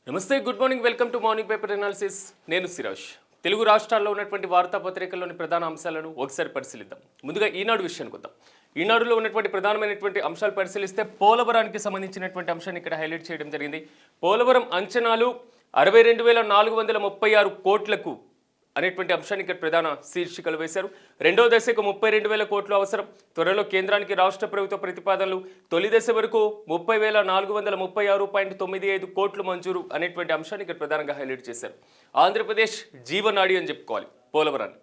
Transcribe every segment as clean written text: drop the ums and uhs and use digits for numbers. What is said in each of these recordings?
నమస్తే, good morning, welcome to morning paper analysis. నేను సిరాజ్. తెలుగు రాష్ట్రాల్లో ఉన్నటువంటి వార్తాపత్రికల్లోని ప్రధాన అంశాలను ఒకసారి పరిశీలిద్దాం. ముందుగా ఈనాడు విషయానికి వద్దాం. ఈనాడులో ఉన్నటువంటి ప్రధానమైనటువంటి అంశాలు పరిశీలిస్తే పోలవరానికి సంబంధించినటువంటి అంశాన్ని ఇక్కడ హైలైట్ చేయడం జరిగింది. పోలవరం అంచనాలు 62,436 కోట్లకు అనేటువంటి అంశాన్ని ఇక్కడ ప్రధాన శీర్షికలు వేశారు. రెండో దశకు 32,000 కోట్లు అవసరం. త్వరలో కేంద్రానికి రాష్ట్ర ప్రభుత్వ ప్రతిపాదనలు. తొలి దశ వరకు 30,436.95 కోట్లు మంజూరు అనేటువంటి అంశాన్ని ఇక్కడ ప్రధానంగా హైలైట్ చేశారు. ఆంధ్రప్రదేశ్ జీవనాడి అని చెప్పుకోవాలి పోలవరాన్ని.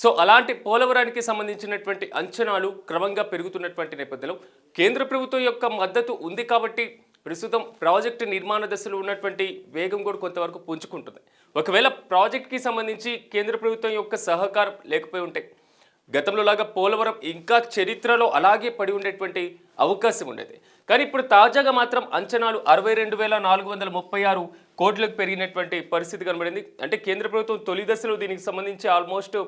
సో అలాంటి పోలవరానికి సంబంధించినటువంటి అంచనాలు క్రమంగా పెరుగుతున్నటువంటి నేపథ్యంలో కేంద్ర ప్రభుత్వం యొక్క మద్దతు ఉంది కాబట్టి ప్రస్తుతం ప్రాజెక్టు నిర్మాణ దశలో ఉన్నటువంటి వేగం కూడా కొంతవరకు పుంజుకుంటుంది. ఒకవేళ ప్రాజెక్ట్కి సంబంధించి కేంద్ర ప్రభుత్వం యొక్క సహకారం లేకపోయి ఉంటే గతంలో లాగా పోలవరం ఇంకా చరిత్రలో అలాగే పడి ఉండేటువంటి అవకాశం ఉండేది. కానీ ఇప్పుడు తాజాగా మాత్రం అంచనాలు 62,436 కోట్లకు పెరిగినటువంటి పరిస్థితి కనబడింది. అంటే కేంద్ర ప్రభుత్వం తొలి దశలో దీనికి సంబంధించి ఆల్మోస్ట్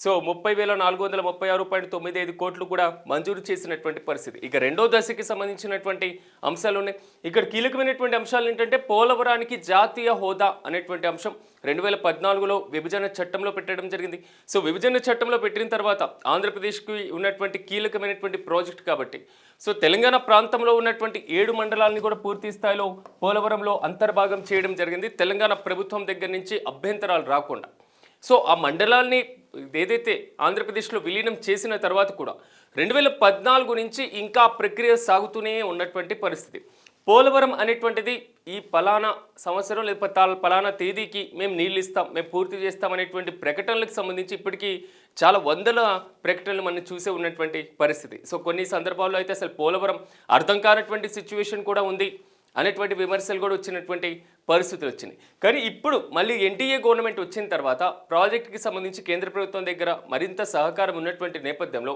30,436.95 కోట్లు కూడా మంజూరు చేసినటువంటి పరిస్థితి. ఇక రెండో దశకి సంబంధించినటువంటి అంశాలు ఉన్నాయి. ఇక్కడ కీలకమైనటువంటి అంశాలు ఏంటంటే పోలవరానికి జాతీయ హోదా అనేటువంటి అంశం 2014లో విభజన చట్టంలో పెట్టడం జరిగింది. సో విభజన చట్టంలో పెట్టిన తర్వాత ఆంధ్రప్రదేశ్కి ఉన్నటువంటి కీలకమైనటువంటి ప్రాజెక్ట్ కాబట్టి తెలంగాణ ప్రాంతంలో ఉన్నటువంటి 7 మండలాలని కూడా పూర్తి స్థాయిలో పోలవరంలో అంతర్భాగం చేయడం జరిగింది. తెలంగాణ ప్రభుత్వం దగ్గర నుంచి అభ్యంతరాలు రాకుండా. ఆ మండలాల్ని ఏదైతే ఆంధ్రప్రదేశ్లో విలీనం చేసిన తర్వాత కూడా 2014 నుంచి ఇంకా ప్రక్రియ సాగుతూనే ఉన్నటువంటి పరిస్థితి. పోలవరం అనేటువంటిది ఈ పలానా సంవత్సరం లేకపోతే పలానా తేదీకి మేము నీళ్ళు ఇస్తాం, మేము పూర్తి చేస్తాం అనేటువంటి ప్రకటనలకు సంబంధించి ఇప్పటికీ చాలా వందల ప్రకటనలు మనం చూసే ఉన్నటువంటి పరిస్థితి. కొన్ని సందర్భాల్లో అయితే అసలు పోలవరం అర్థం కానటువంటి సిచ్యువేషన్ కూడా ఉంది అనేటువంటి విమర్శలు కూడా వచ్చినటువంటి పరిస్థితులు వచ్చినాయి. కానీ ఇప్పుడు మళ్ళీ ఎన్డీఏ గవర్నమెంట్ వచ్చిన తర్వాత ప్రాజెక్టుకి సంబంధించి కేంద్ర ప్రభుత్వం దగ్గర మరింత సహకారం ఉన్నటువంటి నేపథ్యంలో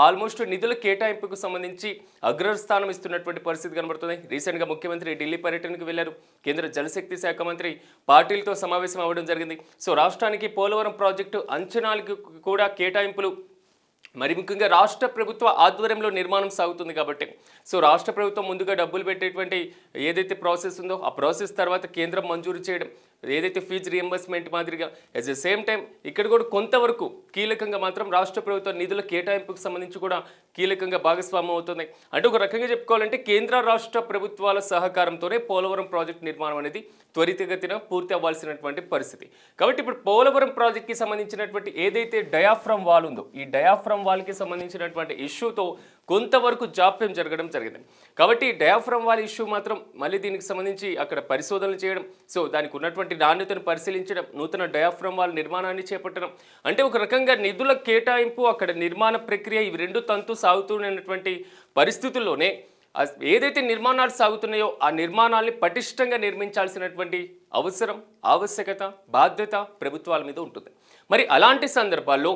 ఆల్మోస్ట్ నిధుల కేటాయింపుకు సంబంధించి అగ్రస్థానం ఇస్తున్నటువంటి పరిస్థితి కనబడుతుంది. రీసెంట్గా ముఖ్యమంత్రి ఢిల్లీ పర్యటనకు వెళ్లారు. కేంద్ర జలశక్తి శాఖ మంత్రి పాటిల్తో సమావేశం అవ్వడం జరిగింది. రాష్ట్రానికి పోలవరం ప్రాజెక్టు అంచనాలకు కూడా కేటాయింపులు, మరి ముఖ్యంగా రాష్ట్ర ప్రభుత్వ ఆధ్వర్యంలో నిర్మాణం సాగుతుంది కాబట్టి రాష్ట్ర ప్రభుత్వం ముందుగా డబ్బులు పెట్టేటువంటి ఏదైతే ప్రాసెస్ ఉందో ఆ ప్రాసెస్ తర్వాత కేంద్రం మంజూరు చేయడం, ఏదైతే ఫీజు రియంబర్స్మెంట్ మాదిరిగా ఎట్ ద సేమ్ టైం ఇక్కడ కూడా కొంతవరకు కీలకంగా మాత్రం రాష్ట్ర ప్రభుత్వ నిధుల కేటాయింపుకు సంబంధించి కూడా కీలకంగా భాగస్వామ్యం అవుతుంది. అంటే ఒక రకంగా చెప్పుకోవాలంటే కేంద్ర రాష్ట్ర ప్రభుత్వాల సహకారంతోనే పోలవరం ప్రాజెక్టు నిర్మాణం అనేది త్వరితగతిన పూర్తి అవ్వాల్సినటువంటి పరిస్థితి. కాబట్టి ఇప్పుడు పోలవరం ప్రాజెక్ట్కి సంబంధించినటువంటి ఏదైతే డయాఫ్రమ్ వాల్ ఉందో ఈ డయాఫ్రమ్ వాల్కి సంబంధించినటువంటి ఇష్యూతో కొంతవరకు జాప్యం జరగడం జరిగింది. కాబట్టి డయాఫ్రమ్ వాల్ ఇష్యూ మాత్రం మళ్ళీ దీనికి సంబంధించి అక్కడ పరిశోధనలు చేయడం, దానికి ఉన్నటువంటి నాణ్యతను పరిశీలించడం, నూతన డయాఫ్రమ్ వాల్ నిర్మాణాన్ని చేపట్టడం, అంటే ఒక రకంగా నిధుల కేటాయింపు, అక్కడ నిర్మాణ ప్రక్రియ, ఇవి రెండు తంతు సాగుతున్నటువంటి పరిస్థితుల్లోనే ఏదైతే నిర్మాణాలు సాగుతున్నాయో ఆ నిర్మాణాలని పటిష్టంగా నిర్మించాల్సినటువంటి అవసరం, ఆవశ్యకత, బాధ్యత ప్రభుత్వాల మీద ఉంటుంది. మరి అలాంటి సందర్భాల్లో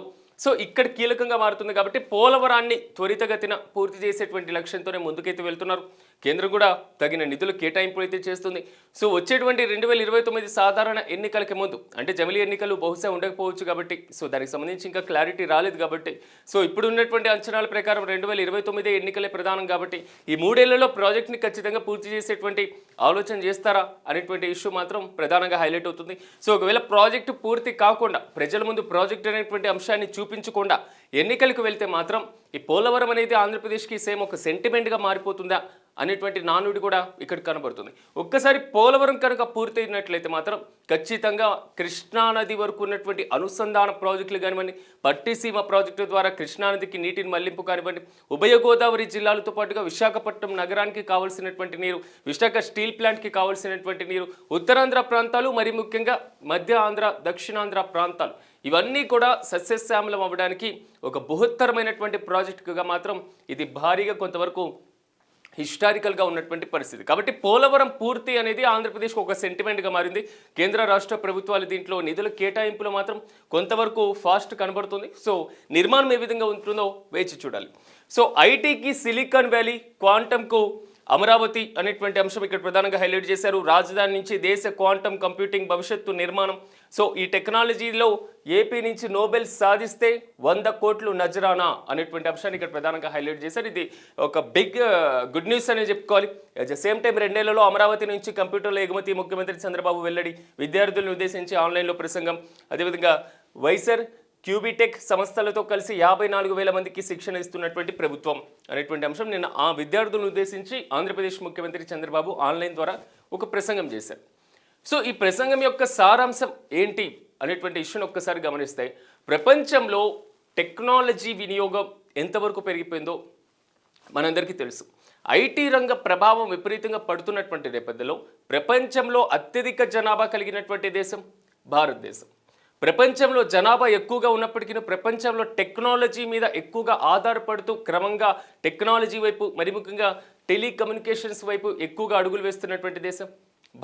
ఇక్కడ కీలకంగా మారుతుంది కాబట్టి పోలవరాన్ని త్వరితగతిన పూర్తి చేసేటువంటి లక్ష్యంతోనే ముందుకైతే వెళ్తున్నారు. కేంద్రం కూడా తగిన నిధులు కేటాయింపులు అయితే చేస్తుంది. వచ్చేటువంటి 2029 సాధారణ ఎన్నికలకి ముందు, అంటే జమిలీ ఎన్నికలు బహుశా ఉండకపోవచ్చు కాబట్టి దానికి సంబంధించి ఇంకా క్లారిటీ రాలేదు కాబట్టి ఇప్పుడు ఉన్నటువంటి అంచనాల ప్రకారం 2029 ఎన్నికలే ప్రధానం కాబట్టి ఈ 3 ఏళ్లలో ప్రాజెక్ట్ని ఖచ్చితంగా పూర్తి చేసేటువంటి ఆలోచన చేస్తారా అనేటువంటి ఇష్యూ మాత్రం ప్రధానంగా హైలైట్ అవుతుంది. ఒకవేళ ప్రాజెక్టు పూర్తి కాకుండా ప్రజల ముందు ప్రాజెక్ట్ అనేటువంటి అంశాన్ని చూపించకుండా ఎన్నికలకు వెళ్తే మాత్రం ఈ పోలవరం అనేది ఆంధ్రప్రదేశ్కి సేమ్ ఒక సెంటిమెంట్గా మారిపోతుందా అనేటువంటి నానుడి కూడా ఇక్కడ కనబడుతుంది. ఒక్కసారి పోలవరం కనుక పూర్తయినట్లయితే మాత్రం ఖచ్చితంగా కృష్ణానది వరకు ఉన్నటువంటి అనుసంధాన ప్రాజెక్టులు కానివ్వండి, పట్టిసీమ ప్రాజెక్టు ద్వారా కృష్ణానదికి నీటిని మళ్లింపు కానివ్వండి, ఉభయ గోదావరి జిల్లాలతో పాటుగా విశాఖపట్నం నగరానికి కావాల్సినటువంటి నీరు, విశాఖ స్టీల్ ప్లాంట్కి కావాల్సినటువంటి నీరు, ఉత్తరాంధ్ర ప్రాంతాలు, మరి ముఖ్యంగా మధ్య ఆంధ్ర, దక్షిణాంధ్ర ప్రాంతాలు, ఇవన్నీ కూడా సస్యశ్యామలం అవ్వడానికి ఒక బృహత్తరమైనటువంటి ప్రాజెక్టుగా మాత్రం ఇది భారీగా కొంతవరకు హిస్టారికల్గా ఉన్నటువంటి పరిస్థితి. కాబట్టి పోలవరం పూర్తి అనేది ఆంధ్రప్రదేశ్కి ఒక సెంటిమెంట్గా మారింది. కేంద్ర రాష్ట్ర ప్రభుత్వాలు దీంట్లో నిధుల కేటాయింపులో మాత్రం కొంతవరకు ఫాస్ట్ కనబడుతుంది. నిర్మాణం ఏ విధంగా ఉంటుందో వేచి చూడాలి. ఐటీకి సిలికాన్ వ్యాలీ, క్వాంటమ్కు అమరావతి అనేటువంటి అంశం ఇక్కడ ప్రధానంగా హైలైట్ చేశారు. రాజధాని నుంచి దేశ క్వాంటమ్ కంప్యూటింగ్ భవిష్యత్తు నిర్మాణం. సో ఈ టెక్నాలజీలో ఏపీ నుంచి నోబెల్ సాధిస్తే 100 కోట్లు నజరానా అనేటువంటి అంశాన్ని ఇక్కడ ప్రధానంగా హైలైట్ చేశారు. ఇది ఒక బిగ్ గుడ్ న్యూస్ అని చెప్పుకోవాలి. అట్ ద సేమ్ టైం 2 నెలల్లో అమరావతి నుంచి కంప్యూటర్ల ఎగుమతి ముఖ్యమంత్రి చంద్రబాబు వెల్లడి. విద్యార్థులను ఉద్దేశించి ఆన్లైన్లో ప్రసంగం. అదేవిధంగా వైసర్ క్యూబిటెక్ సంస్థలతో కలిసి 54,000 మందికి శిక్షణ ఇస్తున్నటువంటి ప్రభుత్వం అనేటువంటి అంశం నిన్న ఆ విద్యార్థులను ఉద్దేశించి ఆంధ్రప్రదేశ్ ముఖ్యమంత్రి చంద్రబాబు ఆన్లైన్ ద్వారా ఒక ప్రసంగం చేశారు. సో ఈ ప్రసంగం యొక్క సారాంశం ఏంటి అనేటువంటి ఇష్యూని ఒక్కసారి గమనిస్తే, ప్రపంచంలో టెక్నాలజీ వినియోగం ఎంతవరకు పెరిగిపోయిందో మనందరికీ తెలుసు. ఐటీ రంగ ప్రభావం విపరీతంగా పడుతున్నటువంటి నేపథ్యంలో ప్రపంచంలో అత్యధిక జనాభా కలిగినటువంటి దేశం భారతదేశం. ప్రపంచంలో జనాభా ఎక్కువగా ఉన్నప్పటికీ ప్రపంచంలో టెక్నాలజీ మీద ఎక్కువగా ఆధారపడుతూ క్రమంగా టెక్నాలజీ వైపు, మరి ముఖ్యంగా టెలికమ్యూనికేషన్స్ వైపు ఎక్కువగా అడుగులు వేస్తున్నటువంటి దేశం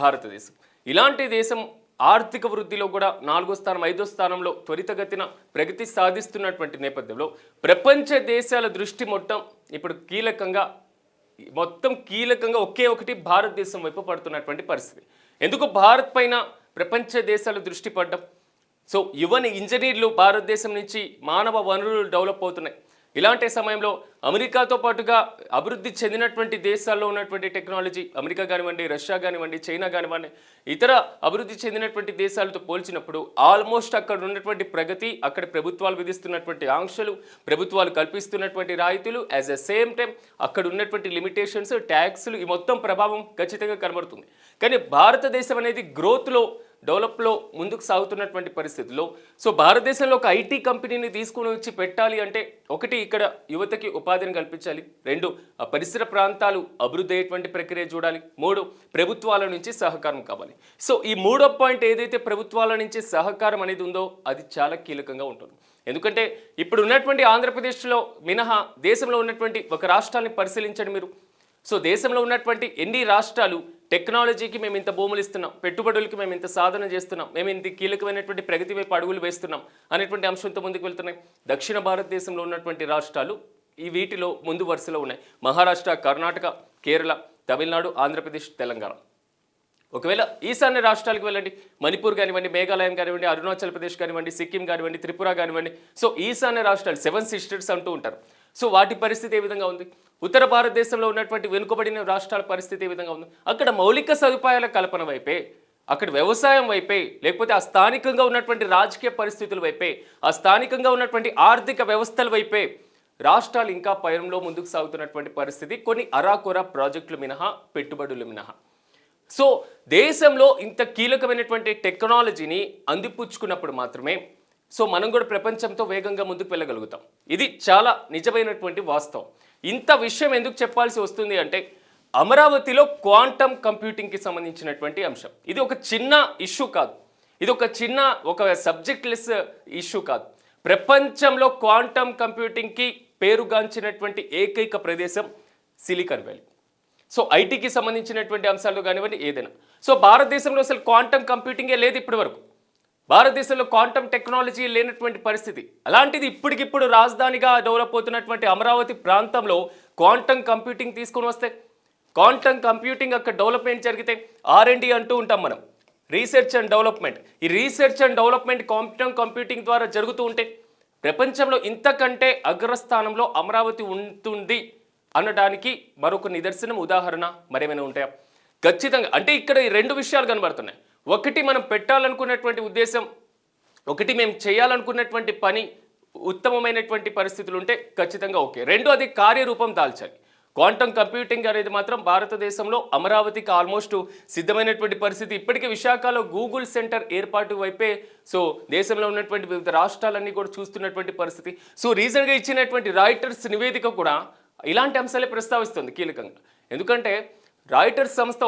భారతదేశం. ఇలాంటి దేశం ఆర్థిక వృద్ధిలో కూడా 4వ స్థానం 5వ స్థానంలో త్వరితగతిన ప్రగతి సాధిస్తున్నటువంటి నేపథ్యంలో ప్రపంచ దేశాల దృష్టి ఇప్పుడు మొత్తం కీలకంగా ఒకే ఒకటి భారతదేశం వైపు పడుతున్నటువంటి పరిస్థితి. ఎందుకు భారత్ పైన ప్రపంచ దేశాల దృష్టి పడ్డం? సో యువని ఇంజనీర్లు భారతదేశం నుంచి మానవ వనరులు డెవలప్ అవుతున్నాయి. ఇలాంటి సమయంలో అమెరికాతో పాటుగా అభివృద్ధి చెందినటువంటి దేశాల్లో ఉన్నటువంటి టెక్నాలజీ, అమెరికా కానివ్వండి, రష్యా కానివ్వండి, చైనా కానివ్వండి, ఇతర అభివృద్ధి చెందినటువంటి దేశాలతో పోల్చినప్పుడు ఆల్మోస్ట్ అక్కడ ఉన్నటువంటి ప్రగతి, అక్కడ ప్రభుత్వాలు విధిస్తున్నటువంటి ఆంక్షలు, ప్రభుత్వాలు కల్పిస్తున్నటువంటి రాయితీలు, యాజ్ ఎ సేమ్ టైం అక్కడ ఉన్నటువంటి లిమిటేషన్స్, ట్యాక్స్లు, ఈ మొత్తం ప్రభావం ఖచ్చితంగా కనబడుతుంది. కానీ భారతదేశం అనేది గ్రోత్లో, డెవలప్లో ముందుకు సాగుతున్నటువంటి పరిస్థితుల్లో సో భారతదేశంలో ఒక ఐటీ కంపెనీని తీసుకుని వచ్చి పెట్టాలి అంటే, ఒకటి ఇక్కడ యువతకి ఉపాధిని కల్పించాలి, 2 ఆ పరిసర ప్రాంతాలు అభివృద్ధి అయ్యేటువంటి ప్రక్రియ చూడాలి, 3 ప్రభుత్వాల నుంచి సహకారం కావాలి. సో ఈ 3వ పాయింట్ ఏదైతే ప్రభుత్వాల నుంచి సహకారం అనేది ఉందో అది చాలా కీలకంగా ఉంటుంది. ఎందుకంటే ఇప్పుడు ఉన్నటువంటి ఆంధ్రప్రదేశ్లో మినహా దేశంలో ఉన్నటువంటి ఒక రాష్ట్రాన్ని పరిశీలించండి మీరు. సో దేశంలో ఉన్నటువంటి ఎన్ని రాష్ట్రాలు టెక్నాలజీకి మేము ఇంత భూములు ఇస్తున్నాం, పెట్టుబడులకి మేము ఇంత సాధన చేస్తున్నాం, మేము ఇంత కీలకమైనటువంటి ప్రగతి వైపు అడుగులు వేస్తున్నాం అనేటువంటి అంశంతో ముందుకు వెళ్తున్నాయి. దక్షిణ భారతదేశంలో ఉన్నటువంటి రాష్ట్రాలు ఈ వీటిలో ముందు వరుసలో ఉన్నాయి. మహారాష్ట్ర, కర్ణాటక, కేరళ, తమిళనాడు, ఆంధ్రప్రదేశ్, తెలంగాణ. ఒకవేళ ఈశాన్య రాష్ట్రాలకు వెళ్ళండి, మణిపూర్ కానివ్వండి, మేఘాలయం కానివ్వండి, అరుణాచల్ ప్రదేశ్ కానివ్వండి, సిక్కిం కానివ్వండి, త్రిపుర కానివ్వండి. సో ఈశాన్య రాష్ట్రాలు 7 సిస్టర్స్ అంటూ ఉంటారు. సో వాటి పరిస్థితి ఏ విధంగా ఉంది? ఉత్తర భారతదేశంలో ఉన్నటువంటి వెనుకబడిన రాష్ట్రాల పరిస్థితి ఏ విధంగా ఉంది? అక్కడ మౌలిక సదుపాయాల కల్పన వైపే, అక్కడ వ్యవసాయం వైపే, లేకపోతే ఆ స్థానికంగా ఉన్నటువంటి రాజకీయ పరిస్థితుల వైపే, ఆ స్థానికంగా ఉన్నటువంటి ఆర్థిక వ్యవస్థల వైపే రాష్ట్రాలు ఇంకా పయనంలో ముందుకు సాగుతున్నటువంటి పరిస్థితి. కొన్ని అరాకొర ప్రాజెక్టులు మినహా, పెట్టుబడులు మినహా. సో దేశంలో ఇంత కీలకమైనటువంటి టెక్నాలజీని అందిపుచ్చుకున్నప్పుడు మాత్రమే సో మనం కూడా ప్రపంచంతో వేగంగా ముందుకు వెళ్ళగలుగుతాం. ఇది చాలా నిజమైనటువంటి వాస్తవం. ఇంత విషయం ఎందుకు చెప్పాల్సి వస్తుంది అంటే, అమరావతిలో క్వాంటమ్ కంప్యూటింగ్కి సంబంధించినటువంటి అంశం. ఇది ఒక చిన్న ఇష్యూ కాదు, ఇది ఒక సబ్జెక్ట్ లెస్ ఇష్యూ కాదు. ప్రపంచంలో క్వాంటమ్ కంప్యూటింగ్కి పేరుగాంచినటువంటి ఏకైక ప్రదేశం సిలికాన్ వ్యాలీ. సో ఐటీకి సంబంధించినటువంటి అంశాలు కానివ్వండి, ఏదైనా. సో భారతదేశంలో అసలు క్వాంటమ్ కంప్యూటింగే లేదు ఇప్పటి వరకు. భారతదేశంలో క్వాంటమ్ టెక్నాలజీ లేనటువంటి పరిస్థితి. అలాంటిది ఇప్పటికిప్పుడు రాజధానిగా డెవలప్ అవుతున్నటువంటి అమరావతి ప్రాంతంలో క్వాంటమ్ కంప్యూటింగ్ తీసుకొని వస్తే, క్వాంటమ్ కంప్యూటింగ్ అక్కడ డెవలప్మెంట్ జరిగితే, R&D అంటూ ఉంటాం మనం, రీసెర్చ్ అండ్ డెవలప్మెంట్. ఈ research and development quantum computing ద్వారా జరుగుతూ ఉంటే ప్రపంచంలో ఇంతకంటే అగ్రస్థానంలో అమరావతి ఉంటుంది అనడానికి మరొక నిదర్శనం, ఉదాహరణ మరేమైనా ఉంటాయా? ఖచ్చితంగా. అంటే ఇక్కడ ఈ 2 విషయాలు కనబడుతున్నాయి. ఒకటి మనం పెట్టాలనుకున్నటువంటి ఉద్దేశం, ఒకటి మేము చేయాలనుకున్నటువంటి పని ఉత్తమమైనటువంటి పరిస్థితులు ఉంటే ఖచ్చితంగా ఓకే. 2 అది కార్యరూపం దాల్చాలి. క్వాంటమ్ కంప్యూటింగ్ అనేది మాత్రం భారతదేశంలో అమరావతికి ఆల్మోస్ట్ సిద్ధమైనటువంటి పరిస్థితి. ఇప్పటికే విశాఖలో గూగుల్ సెంటర్ ఏర్పాటు వైపే సో దేశంలో ఉన్నటువంటి వివిధ రాష్ట్రాలన్నీ కూడా చూస్తున్నటువంటి పరిస్థితి. సో రీసెంట్గా ఇచ్చినటువంటి రాయిటర్స్ నివేదిక కూడా ఇలాంటి అంశాలే ప్రస్తావిస్తుంది కీలకంగా. ఎందుకంటే రాయిటర్స్ సంస్థ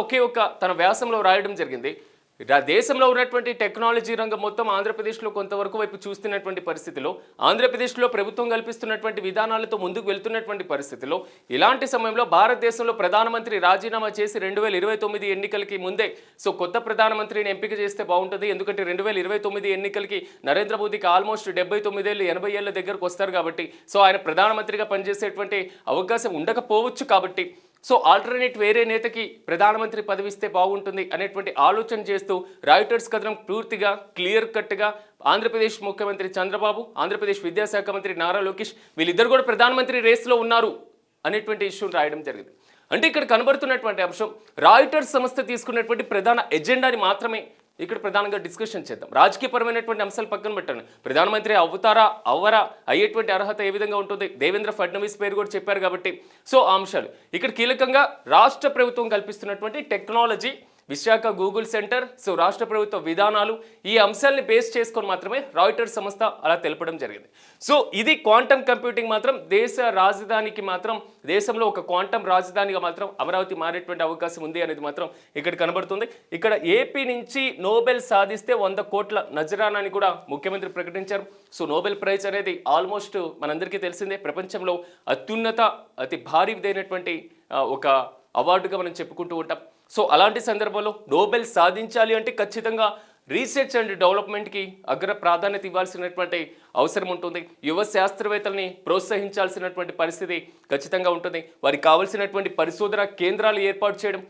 తన వ్యాసంలో రాయడం జరిగింది, దేశంలో ఉన్నటువంటి టెక్నాలజీ రంగం మొత్తం ఆంధ్రప్రదేశ్లో కొంతవరకు వైపు చూస్తున్నటువంటి పరిస్థితిలో, ఆంధ్రప్రదేశ్లో ప్రభుత్వం కల్పిస్తున్నటువంటి విధానాలతో ముందుకు వెళ్తున్నటువంటి పరిస్థితిలో, ఇలాంటి సమయంలో భారతదేశంలో ప్రధానమంత్రి రాజీనామా చేసి 2029 ఎన్నికలకి ముందే సో కొత్త ప్రధానమంత్రిని ఎంపిక చేస్తే బాగుంటుంది. ఎందుకంటే 2029 ఎన్నికలకి నరేంద్ర మోదీకి ఆల్మోస్ట్ 79 ఏళ్ళు 80 ఏళ్ళ దగ్గరకు వస్తారు కాబట్టి సో ఆయన ప్రధానమంత్రిగా పనిచేసేటువంటి అవకాశం ఉండకపోవచ్చు. కాబట్టి సో ఆల్టర్నేట్ వేరే నేతకి ప్రధానమంత్రి పదవి ఇస్తే బాగుంటుంది అనేటువంటి ఆలోచన చేస్తూ రాయిటర్స్ కథనం పూర్తిగా క్లియర్ కట్గా ఆంధ్రప్రదేశ్ ముఖ్యమంత్రి చంద్రబాబు, ఆంధ్రప్రదేశ్ విద్యాశాఖ మంత్రి నారా లోకేష్ వీళ్ళిద్దరు కూడా ప్రధానమంత్రి రేస్లో ఉన్నారు అనేటువంటి ఇష్యూని రాయడం జరిగింది. అంటే ఇక్కడ కనబడుతున్నటువంటి అంశం రాయిటర్స్ సంస్థ తీసుకున్నటువంటి ప్రధాన ఎజెండాని మాత్రమే ఇక్కడ ప్రధానంగా డిస్కషన్ చేద్దాం. రాజకీయపరమైనటువంటి అంశాలు పక్కన పెట్టండి. ప్రధానమంత్రి అవుతారా అవ్వరా, అయ్యేటువంటి అర్హత ఏ విధంగా ఉంటుంది, దేవేంద్ర ఫడ్నవీస్ పేరు కూడా చెప్పారు కాబట్టి సో ఆ అంశాలు ఇక్కడ కీలకంగా రాష్ట్ర ప్రభుత్వం కల్పిస్తున్నటువంటి technology, Visakha Google center, so రాష్ట్ర ప్రభుత్వ విధానాలు, ఈ అంశాలని బేస్ చేసుకొని మాత్రమే రాయిటర్స్ సంస్థ అలా తెలపడం జరిగింది. సో ఇది క్వాంటమ్ కంప్యూటింగ్ మాత్రం దేశ రాజధానికి మాత్రం, దేశంలో ఒక క్వాంటమ్ రాజధానిగా మాత్రం అమరావతి మారేటువంటి అవకాశం ఉంది అనేది మాత్రం ఇక్కడ కనబడుతుంది. ఇక్కడ ఏపీ నుంచి నోబెల్ సాధిస్తే 100 కోట్ల నజరానాని కూడా ముఖ్యమంత్రి ప్రకటించారు. సో నోబెల్ ప్రైజ్ అనేది ఆల్మోస్ట్ మనందరికీ తెలిసిందే, ప్రపంచంలో అత్యున్నత అతి భారీదైనటువంటి ఒక అవార్డుగా మనం చెప్పుకుంటూ ఉంటాం. సో అలాంటి సందర్భంలో నోబెల్ సాధించాలి అంటే ఖచ్చితంగా రీసెర్చ్ అండ్ డెవలప్మెంట్కి అగ్ర ప్రాధాన్యత ఇవ్వాల్సినటువంటి అవసరం ఉంటుంది. యువ శాస్త్రవేత్తల్ని ప్రోత్సహించాల్సినటువంటి పరిస్థితి ఖచ్చితంగా ఉంటుంది. వారికి కావాల్సినటువంటి పరిశోధన కేంద్రాలు ఏర్పాటు చేయడం,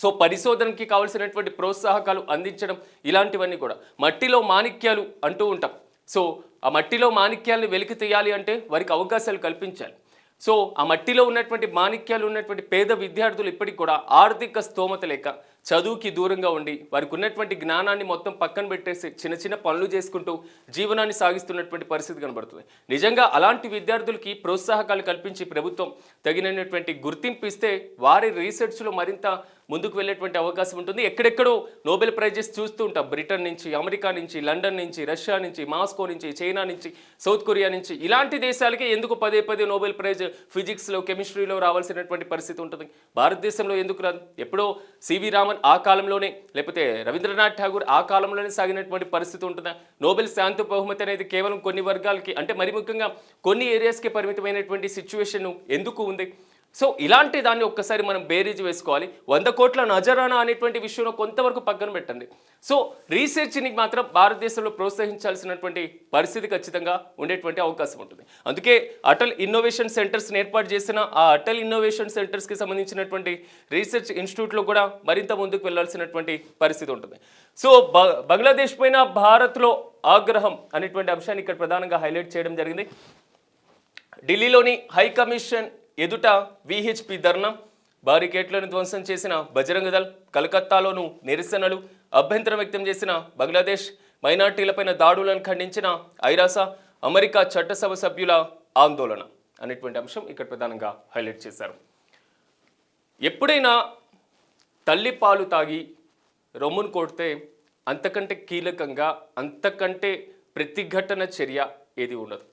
సో పరిశోధనకి కావాల్సినటువంటి ప్రోత్సాహకాలు అందించడం, ఇలాంటివన్నీ కూడా. మట్టిలో మాణిక్యాలు అంటూ ఉంటాం. సో ఆ మట్టిలో మాణిక్యాలను వెలికి తీయాలి అంటే వారికి అవకాశాలు కల్పించాలి. సో ఆ మట్టిలో ఉన్నటువంటి మాణిక్యాలు ఉన్నటువంటి పేద విద్యార్థులు ఇప్పటికి కూడా ఆర్థిక స్తోమత లేక చదువుకి దూరంగా ఉండి వారికి ఉన్నటువంటి జ్ఞానాన్ని మొత్తం పక్కన పెట్టేసి చిన్న చిన్న పనులు చేసుకుంటూ జీవనాన్ని సాగిస్తున్నటువంటి పరిస్థితి కనబడుతుంది. నిజంగా అలాంటి విద్యార్థులకి ప్రోత్సాహకాలు కల్పించి ప్రభుత్వం తగినటువంటి గుర్తింపు ఇస్తే వారి రీసెర్చ్లో మరింత ముందుకు వెళ్ళేటువంటి అవకాశం ఉంటుంది. ఎక్కడెక్కడో నోబెల్ ప్రైజెస్ చూస్తూ ఉంటాం, బ్రిటన్ నుంచి, అమెరికా నుంచి, లండన్ నుంచి, రష్యా నుంచి, మాస్కో నుంచి, చైనా నుంచి, సౌత్ కొరియా నుంచి, ఇలాంటి దేశాలకి ఎందుకు పదే పదే నోబెల్ ప్రైజ్ ఫిజిక్స్లో, కెమిస్ట్రీలో రావాల్సినటువంటి పరిస్థితి ఉంటుంది. భారతదేశంలో ఎందుకు రాదు? ఎప్పుడో సివి రామన్ ఆ కాలంలోనే, లేకపోతే రవీంద్రనాథ్ ఠాగూర్ ఆ కాలంలోనే సాగినటువంటి పరిస్థితి ఉంటుందా? నోబెల్ శాంతి బహుమతి అనేది కేవలం కొన్ని వర్గాలకి, అంటే మరి ముఖ్యంగా కొన్ని ఏరియాస్కి పరిమితమైనటువంటి సిచ్యువేషన్ ఎందుకు ఉంది? సో ఇలాంటి దాన్ని ఒక్కసారి మనం బేరీజ్ వేసుకోవాలి. 100 కోట్ల నజరానా అనేటువంటి విషయంలో కొంతవరకు పక్కన పెట్టండి. సో రీసెర్చ్ని మాత్రం భారతదేశంలో ప్రోత్సహించాల్సినటువంటి పరిస్థితి ఖచ్చితంగా ఉండేటువంటి అవకాశం ఉంటుంది. అందుకే అటల్ ఇన్నోవేషన్ సెంటర్స్ని ఏర్పాటు చేసిన ఆ అటల్ ఇన్నోవేషన్ సెంటర్స్కి సంబంధించినటువంటి రీసెర్చ్ ఇన్స్టిట్యూట్లో కూడా మరింత ముందుకు వెళ్లాల్సినటువంటి పరిస్థితి ఉంటుంది. సో బంగ్లాదేశ్ పైన భారత్లో ఆగ్రహం అనేటువంటి అంశాన్ని ఇక్కడ ప్రధానంగా హైలైట్ చేయడం జరిగింది. ఢిల్లీలోని హై కమిషన్ ఎదుట విహెచ్పి ధర్నా, బారికేట్లను ధ్వంసం చేసిన బజరంగ దళ్, కలకత్తాలోనూ నిరసనలు, అభ్యంతరం వ్యక్తం చేసిన బంగ్లాదేశ్, మైనార్టీలపైన దాడులను ఖండించిన ఐరాస, అమెరికా చట్టసభ సభ్యుల ఆందోళన అనేటువంటి అంశం ఇక్కడ ప్రధానంగా హైలైట్ చేశారు. ఎప్పుడైనా తల్లి పాలు తాగి రొమ్మును కొడితే అంతకంటే కీలకంగా, అంతకంటే ప్రతిఘటన చర్య ఏది ఉండదు.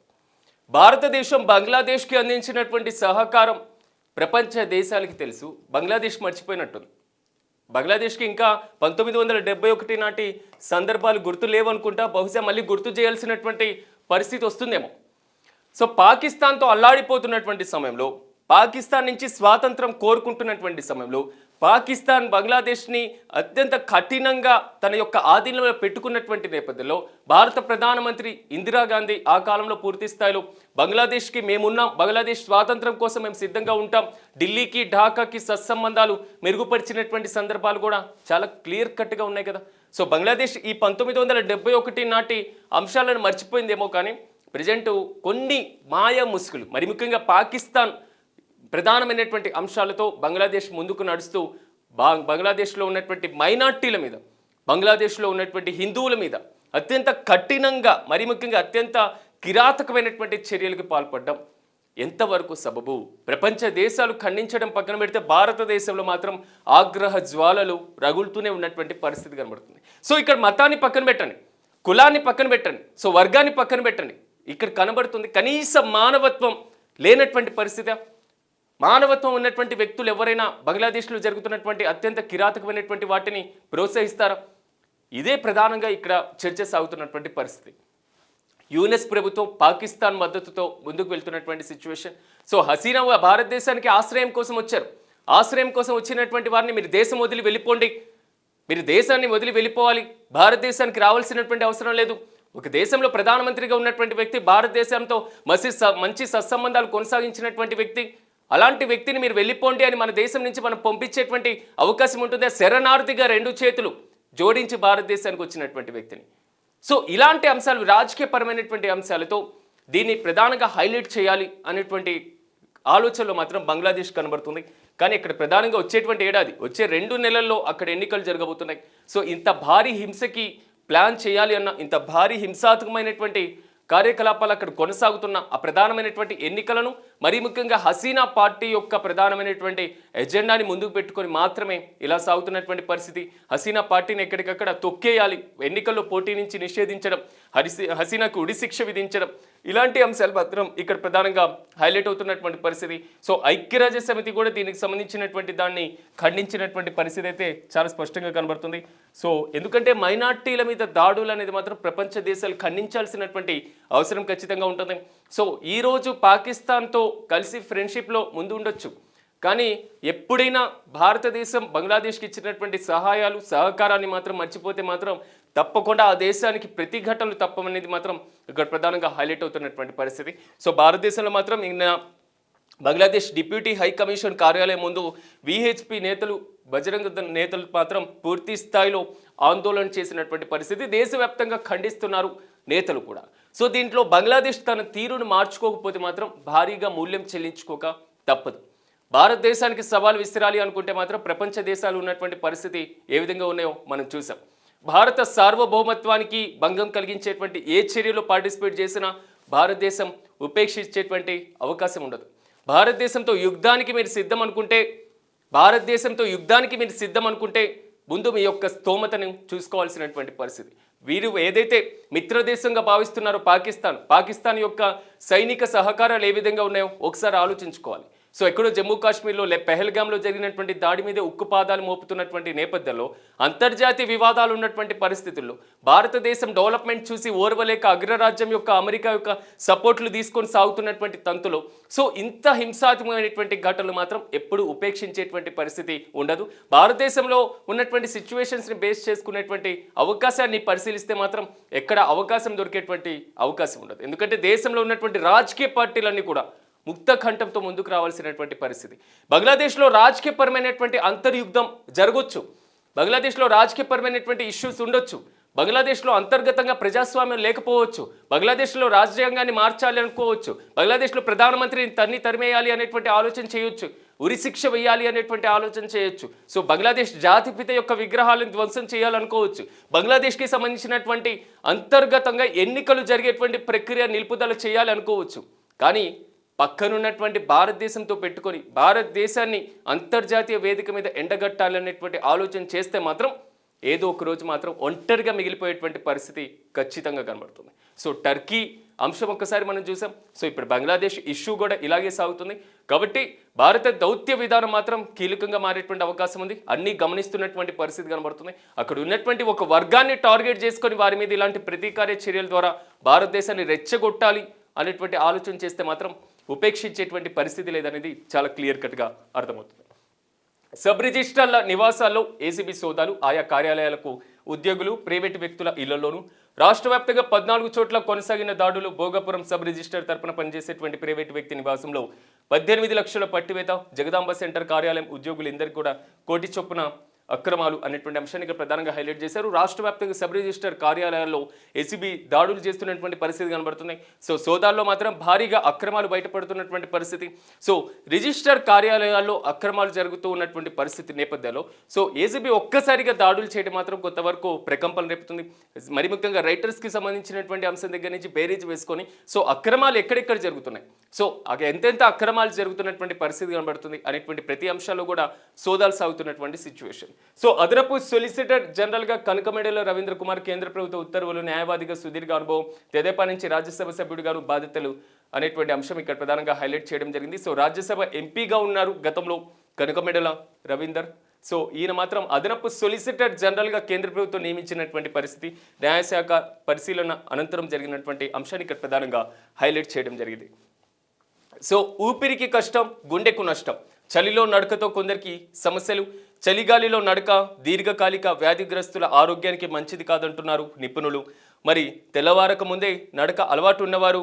భారతదేశం బంగ్లాదేశ్కి అందించినటువంటి సహకారం ప్రపంచ దేశాలకి తెలుసు. బంగ్లాదేశ్ మర్చిపోయినట్టుంది. బంగ్లాదేశ్కి ఇంకా 1971 నాటి సందర్భాలు గుర్తు లేవనుకుంటా, బహుశా మళ్ళీ గుర్తు చేయాల్సినటువంటి పరిస్థితి వస్తుందేమో. సో పాకిస్తాన్తో అల్లాడిపోతున్నటువంటి సమయంలో, పాకిస్తాన్ నుంచి స్వాతంత్రం కోరుకుంటున్నటువంటి సమయంలో పాకిస్తాన్ బంగ్లాదేశ్ని అత్యంత కఠినంగా తన యొక్క ఆధీనంలో పెట్టుకున్నటువంటి నేపథ్యంలో భారత ప్రధానమంత్రి ఇందిరాగాంధీ ఆ కాలంలో పూర్తి స్థాయిలో బంగ్లాదేశ్కి మేమున్నాం, బంగ్లాదేశ్ స్వాతంత్రం కోసం మేము సిద్ధంగా ఉంటాం, ఢిల్లీకి ఢాకాకి సత్సంబంధాలు మెరుగుపరిచినటువంటి సందర్భాలు కూడా చాలా క్లియర్ కట్గా ఉన్నాయి కదా. సో బంగ్లాదేశ్ ఈ 1971 నాటి అంశాలను మర్చిపోయిందేమో, కానీ ప్రజెంట్ కొన్ని మాయా ముసుగులు, మరి ముఖ్యంగా పాకిస్తాన్ ప్రధానమైనటువంటి అంశాలతో బంగ్లాదేశ్ ముందుకు నడుస్తూ బంగ్లాదేశ్లో ఉన్నటువంటి మైనార్టీల మీద, బంగ్లాదేశ్లో ఉన్నటువంటి హిందువుల మీద అత్యంత కఠినంగా, మరి ముఖ్యంగా అత్యంత కిరాతకమైనటువంటి చర్యలకు పాల్పడడం ఎంతవరకు సబబు? ప్రపంచ దేశాలు ఖండించడం పక్కన పెడితే భారతదేశంలో మాత్రం ఆగ్రహ జ్వాలలు రగులుతూనే ఉన్నటువంటి పరిస్థితి కనబడుతుంది. సో ఇక్కడ మతాన్ని పక్కన పెట్టండి, కులాన్ని పక్కన పెట్టండి, సో వర్గాన్ని పక్కన పెట్టండి, ఇక్కడ కనబడుతుంది కనీస మానవత్వం లేనటువంటి పరిస్థితి. మానవత్వం ఉన్నటువంటి వ్యక్తులు ఎవరైనా బంగ్లాదేశ్లో జరుగుతున్నటువంటి అత్యంత కిరాతకమైనటువంటి వాటిని ప్రోత్సహిస్తారా? ఇదే ప్రధానంగా ఇక్కడ చర్చ సాగుతున్నటువంటి పరిస్థితి. యూఎస్ ప్రభుత్వం పాకిస్తాన్ మద్దతుతో ముందుకు వెళ్తున్నటువంటి సిచ్యువేషన్. సో హసీనా భారతదేశానికి ఆశ్రయం కోసం వచ్చారు. ఆశ్రయం కోసం వచ్చినటువంటి వారిని మీరు దేశం వదిలి వెళ్ళిపోండి, మీరు దేశాన్ని వదిలి వెళ్ళిపోవాలి, భారతదేశానికి రావాల్సినటువంటి అవసరం లేదు. ఒక దేశంలో ప్రధానమంత్రిగా ఉన్నటువంటి వ్యక్తి, భారతదేశంతో మంచి సత్సంబంధాలు కొనసాగించినటువంటి వ్యక్తి, అలాంటి వ్యక్తిని మీరు వెళ్ళిపోండి అని మన దేశం నుంచి మనం పంపించేటువంటి అవకాశం ఉంటుందా? శరణార్థిగా 2 చేతులు జోడించి భారతదేశానికి వచ్చినటువంటి వ్యక్తిని. సో ఇలాంటి అంశాలు, రాజకీయపరమైనటువంటి అంశాలతో దీన్ని ప్రధానంగా హైలైట్ చేయాలి అనేటువంటి ఆలోచనలో మాత్రం బంగ్లాదేశ్ కనబడుతుంది. కానీ ఇక్కడ ప్రధానంగా వచ్చేటువంటి ఏడాది, వచ్చే 2 నెలల్లో అక్కడ ఎన్నికలు జరగబోతున్నాయి. సో ఇంత భారీ హింసకి ప్లాన్ చేయాలి అన్న, ఇంత భారీ హింసాత్మకమైనటువంటి కార్యకలాపాలు అక్కడ కొనసాగుతున్న ఆ ప్రధానమైనటువంటి ఎన్నికలను, మరీ ముఖ్యంగా హసీనా పార్టీ యొక్క ప్రధానమైనటువంటి ఎజెండాని ముందుకు పెట్టుకొని మాత్రమే ఇలా సాగుతున్నటువంటి పరిస్థితి. హసీనా పార్టీని ఎక్కడికక్కడ తొక్కేయాలి, ఎన్నికల్లో పోటీ నుంచి నిషేధించడం, హసీనాకు ఉరి శిక్ష విధించడం, ఇలాంటి అంశాలు మాత్రం ఇక్కడ ప్రధానంగా హైలైట్ అవుతున్నటువంటి పరిస్థితి. సో ఐక్యరాజ్య సమితి కూడా దీనికి సంబంధించినటువంటి దాన్ని ఖండించినటువంటి పరిస్థితి అయితే చాలా స్పష్టంగా కనబడుతుంది. సో ఎందుకంటే మైనార్టీల మీద దాడులు అనేది మాత్రం ప్రపంచ దేశాలు ఖండించాల్సినటువంటి అవసరం ఖచ్చితంగా ఉంటుంది. సో ఈరోజు పాకిస్తాన్తో కలిసి ఫ్రెండ్షిప్లో ముందు ఉండొచ్చు, కానీ ఎప్పుడైనా భారతదేశం బంగ్లాదేశ్కి ఇచ్చినటువంటి సహాయాలు, సహకారాన్ని మాత్రం మర్చిపోతే మాత్రం తప్పకుండా ఆ దేశానికి ప్రతిఘటనలు తప్పమనేది మాత్రం ఇక్కడ ప్రధానంగా హైలైట్ అవుతున్నటువంటి పరిస్థితి. సో భారతదేశంలో మాత్రం నిన్న బంగ్లాదేశ్ డిప్యూటీ హై కమిషన్ కార్యాలయం ముందు విహెచ్పి నేతలు, బజరంగ నేతలు మాత్రం పూర్తి స్థాయిలో ఆందోళన చేసినటువంటి పరిస్థితి. దేశవ్యాప్తంగా ఖండిస్తున్నారు నేతలు కూడా. సో దీంట్లో బంగ్లాదేశ్ తన తీరును మార్చుకోకపోతే మాత్రం భారీగా మూల్యం చెల్లించుకోక తప్పదు. భారతదేశానికి సవాల్ విసిరాలి అనుకుంటే మాత్రం ప్రపంచ దేశాలు ఉన్నటువంటి పరిస్థితి ఏ విధంగా ఉన్నాయో మనం చూసాం. భారత సార్వభౌమత్వానికి భంగం కలిగించేటువంటి ఏ చర్యలో పార్టిసిపేట్ చేసినా భారతదేశం ఉపేక్షించేటువంటి అవకాశం ఉండదు. భారతదేశంతో యుద్ధానికి మీరు సిద్ధం అనుకుంటే ముందు మీ యొక్క స్తోమతను చూసుకోవాల్సినటువంటి పరిస్థితి. వీరు ఏదైతే మిత్రదేశంగా భావిస్తున్నారో పాకిస్తాన్ యొక్క సైనిక సహకారాలు ఏ విధంగా ఉన్నాయో ఒకసారి ఆలోచించుకోవాలి. సో ఎక్కడో జమ్మూ కాశ్మీర్లో పెహల్గాంలో జరిగినటువంటి దాడి మీద ఉక్కుపాదాలు మోపుతున్నటువంటి నేపథ్యంలో, అంతర్జాతీయ వివాదాలు ఉన్నటువంటి పరిస్థితుల్లో భారతదేశం డెవలప్మెంట్ చూసి ఓర్వలేక అగ్రరాజ్యం యొక్క అమెరికా యొక్క సపోర్ట్లు తీసుకొని సాగుతున్నటువంటి తంతులో సో ఇంత హింసాత్మకమైనటువంటి ఘటనలు మాత్రం ఎప్పుడు ఉపేక్షించేటువంటి పరిస్థితి ఉండదు. భారతదేశంలో ఉన్నటువంటి సిచ్యువేషన్స్ని బేస్ చేసుకునేటువంటి అవకాశాన్ని పరిశీలిస్తే మాత్రం ఎక్కడ అవకాశం దొరికేటువంటి అవకాశం ఉండదు. ఎందుకంటే దేశంలో ఉన్నటువంటి రాజకీయ పార్టీలన్నీ కూడా ముక్త కంఠంతో ముందుకు రావాల్సినటువంటి పరిస్థితి. బంగ్లాదేశ్లో రాజకీయపరమైనటువంటి అంతర్యుద్ధం జరగవచ్చు, బంగ్లాదేశ్లో రాజకీయపరమైనటువంటి ఇష్యూస్ ఉండొచ్చు, బంగ్లాదేశ్లో అంతర్గతంగా ప్రజాస్వామ్యం లేకపోవచ్చు, బంగ్లాదేశ్లో రాజ్యాంగాన్ని మార్చాలి అనుకోవచ్చు, బంగ్లాదేశ్లో ప్రధానమంత్రిని తరిమేయాలి అనేటువంటి ఆలోచన చేయొచ్చు, ఉరిశిక్ష వేయాలి అనేటువంటి ఆలోచన చేయొచ్చు. సో బంగ్లాదేశ్ జాతిపిత యొక్క విగ్రహాలను ధ్వంసం చేయాలనుకోవచ్చు, బంగ్లాదేశ్కి సంబంధించినటువంటి అంతర్గతంగా ఎన్నికలు జరిగేటువంటి ప్రక్రియ నిలుపుదల చేయాలి అనుకోవచ్చు. కానీ పక్కనున్నటువంటి భారతదేశంతో పెట్టుకొని భారతదేశాన్ని అంతర్జాతీయ వేదిక మీద ఎండగట్టాలనేటువంటి ఆలోచన చేస్తే మాత్రం ఏదో ఒక రోజు మాత్రం ఒంటరిగా మిగిలిపోయేటువంటి పరిస్థితి ఖచ్చితంగా కనబడుతుంది. సో టర్కీ అంశం ఒక్కసారి మనం చూసాం. సో ఇప్పుడు బంగ్లాదేశ్ ఇష్యూ కూడా ఇలాగే సాగుతుంది. కాబట్టి భారత దౌత్య విధానం మాత్రం కీలకంగా మారేటువంటి అవకాశం ఉంది. అన్నీ గమనిస్తున్నటువంటి పరిస్థితి కనబడుతుంది. అక్కడ ఉన్నటువంటి ఒక వర్గాన్ని టార్గెట్ చేసుకొని వారి మీద ఇలాంటి ప్రతీకార చర్యల ద్వారా భారతదేశాన్ని రెచ్చగొట్టాలి అనేటువంటి ఆలోచన చేస్తే మాత్రం ఉపేక్షించేటువంటి పరిస్థితి లేదనేది చాలా క్లియర్ కట్గా అర్థమవుతుంది. సబ్ రిజిస్ట్రార్ల నివాసాల్లో ఏసీబీ సోదాలు, ఆయా కార్యాలయాలకు ఉద్యోగులు, ప్రైవేటు వ్యక్తుల ఇళ్లలోనూ రాష్ట్ర వ్యాప్తంగా 14 చోట్ల కొనసాగిన దాడులు. భోగాపురం సబ్ రిజిస్టర్ తరపున పనిచేసేటువంటి ప్రైవేటు వ్యక్తి నివాసంలో 18 లక్షల పట్టివేత. జగదాంబ సెంటర్ కార్యాలయం ఉద్యోగులందరికీ కూడా కోటి చొప్పున అక్రమాలు అనేటువంటి అంశాన్ని ప్రధానంగా హైలైట్ చేశారు. రాష్ట్ర వ్యాప్తంగా సబ్ రిజిస్టర్ కార్యాలయాల్లో ఏసీబీ దాడులు చేస్తున్నటువంటి పరిస్థితి కనబడుతున్నాయి. సో సోదాల్లో మాత్రం భారీగా అక్రమాలు బయటపడుతున్నటువంటి పరిస్థితి. సో రిజిస్టర్ కార్యాలయాల్లో అక్రమాలు జరుగుతూ ఉన్నటువంటి పరిస్థితి నేపథ్యంలో సో ఏసీబీ ఒక్కసారిగా దాడులు చేయడం మాత్రం కొంతవరకు ప్రకంపన రేపుతుంది. మరి ముఖ్యంగా రైటర్స్కి సంబంధించినటువంటి అంశం దగ్గర నుంచి బేరీజ్ వేసుకొని సో అక్రమాలు ఎక్కడెక్కడ జరుగుతున్నాయి, సో ఎంతెంత అక్రమాలు జరుగుతున్నటువంటి పరిస్థితి కనబడుతుంది అనేటువంటి ప్రతి అంశాల్లో కూడా సోదాలు సాగుతున్నటువంటి సిచ్యువేషన్. సో అదనపు సొలిసిటర్ జనరల్గా కనకమేడల రవీంద్ర కుమార్ కేంద్ర ప్రభుత్వ ఉత్తర్వులు, న్యాయవాదిగా సుదీర్ఘ అనుభవం, తెదేపా నుంచి రాజ్యసభ సభ్యుడిగాను బాధ్యతలు అనేటువంటి అంశం ఇక్కడ ప్రధానంగా హైలైట్ చేయడం జరిగింది. సో రాజ్యసభ ఎంపీగా ఉన్నారు గతంలో కనకమేడల రవీందర్. సో ఈయన మాత్రం అదనపు సొలిసిటర్ జనరల్గా కేంద్ర ప్రభుత్వం నియమించినటువంటి పరిస్థితి, న్యాయశాఖ పరిశీలన అనంతరం జరిగినటువంటి అంశాన్ని ఇక్కడ ప్రధానంగా హైలైట్ చేయడం జరిగింది. సో ఊపిరికి కష్టం, గుండెకు నష్టం, చలిలో నడకతో కొందరికి సమస్యలు, చలిగాలిలో నడక దీర్ఘకాలిక వ్యాధిగ్రస్తుల ఆరోగ్యానికి మంచిది కాదంటున్నారు నిపుణులు. మరి తెల్లవారక ముందే నడక అలవాటు ఉన్నవారు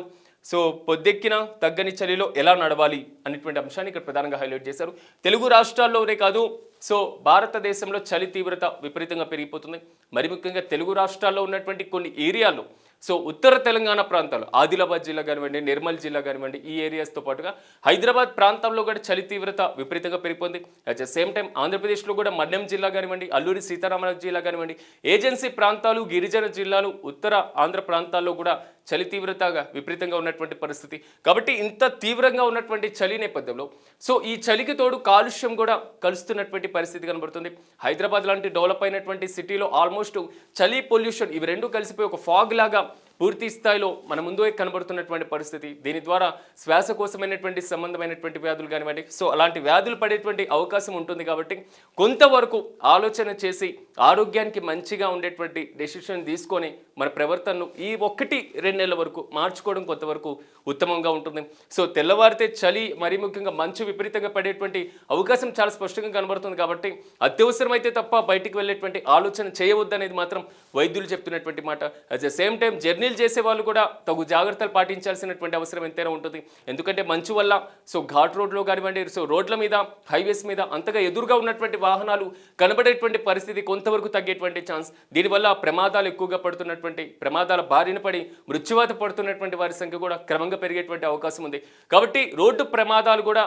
సో పొద్దెక్కిన తగ్గని చలిలో ఎలా నడవాలి అనేటువంటి అంశాన్ని ఇక్కడ ప్రధానంగా హైలైట్ చేశారు. తెలుగు రాష్ట్రాల్లోనే కాదు, సో భారతదేశంలో చలి తీవ్రత విపరీతంగా పెరిగిపోతుంది. మరి ముఖ్యంగా తెలుగు రాష్ట్రాల్లో ఉన్నటువంటి కొన్ని ఏరియాల్లో, సో ఉత్తర తెలంగాణ ప్రాంతాలు, ఆదిలాబాద్ జిల్లా కానివ్వండి, నిర్మల్ జిల్లా కానివ్వండి, ఈ ఏరియాస్తో పాటుగా హైదరాబాద్ ప్రాంతంలో కూడా చలి తీవ్రత విపరీతంగా పెరిగిపోయింది. అట్ ద సేమ్ టైం ఆంధ్రప్రదేశ్లో కూడా మన్యం జిల్లా కానివ్వండి, అల్లూరి సీతారామరాజు జిల్లా కానివ్వండి, ఏజెన్సీ ప్రాంతాలు, గిరిజన జిల్లాలు, ఉత్తర ఆంధ్ర ప్రాంతాల్లో కూడా చలి తీవ్రతగా విపరీతంగా ఉన్నటువంటి పరిస్థితి. కాబట్టి ఇంత తీవ్రంగా ఉన్నటువంటి చలి నేపథ్యంలో సో ఈ చలికి తోడు కాలుష్యం కూడా కలుస్తున్నటువంటి పరిస్థితి కనబడుతుంది. హైదరాబాద్ లాంటి డెవలప్ అయినటువంటి సిటీలో ఆల్మోస్ట్ చలి, పొల్యూషన్ ఇవి రెండు కలిసిపోయి ఒక ఫాగ్ లాగా పూర్తి స్థాయిలో మన ముందు కనబడుతున్నటువంటి పరిస్థితి. దీని ద్వారా శ్వాసకోశమైనటువంటి సంబంధమైనటువంటి వ్యాధులు కానివ్వండి, సో అలాంటి వ్యాధులు పడేటువంటి అవకాశం ఉంటుంది. కాబట్టి కొంతవరకు ఆలోచన చేసి ఆరోగ్యానికి మంచిగా ఉండేటువంటి డెసిషన్ తీసుకొని మన ప్రవర్తనను ఈ 1-2 నెలల వరకు మార్చుకోవడం కొంతవరకు ఉత్తమంగా ఉంటుంది. సో తెల్లవారితే చలి, మరీ ముఖ్యంగా మంచు విపరీతంగా పడేటువంటి అవకాశం చాలా స్పష్టంగా కనబడుతుంది. కాబట్టి అత్యవసరమైతే తప్ప బయటికి వెళ్ళేటువంటి ఆలోచన చేయవద్దనేది మాత్రం వైద్యులు చెప్తున్నటువంటి మాట. అట్ ద సేమ్ టైం జర్నీలు చేసే వాళ్ళు కూడా తగు జాగ్రత్తలు పాటించాల్సినటువంటి అవసరం ఎంతైనా ఉంటుంది. ఎందుకంటే మంచు వల్ల సో ఘాట్ రోడ్లో కానివ్వండి, సో రోడ్ల మీద, హైవేస్ మీద అంతగా ఎదురుగా ఉన్నటువంటి వాహనాలు కనబడేటువంటి పరిస్థితి కొంతవరకు తగ్గేటువంటి ఛాన్స్. దీనివల్ల ప్రమాదాలు ఎక్కువగా పడుతున్నటువంటి, ప్రమాదాల బారిన పడి మృత్యువాత పడుతున్నటువంటి వారి సంఖ్య కూడా క్రమంగా పెరిగేటువంటి అవకాశం ఉంది. కాబట్టి రోడ్డు ప్రమాదాలు కూడా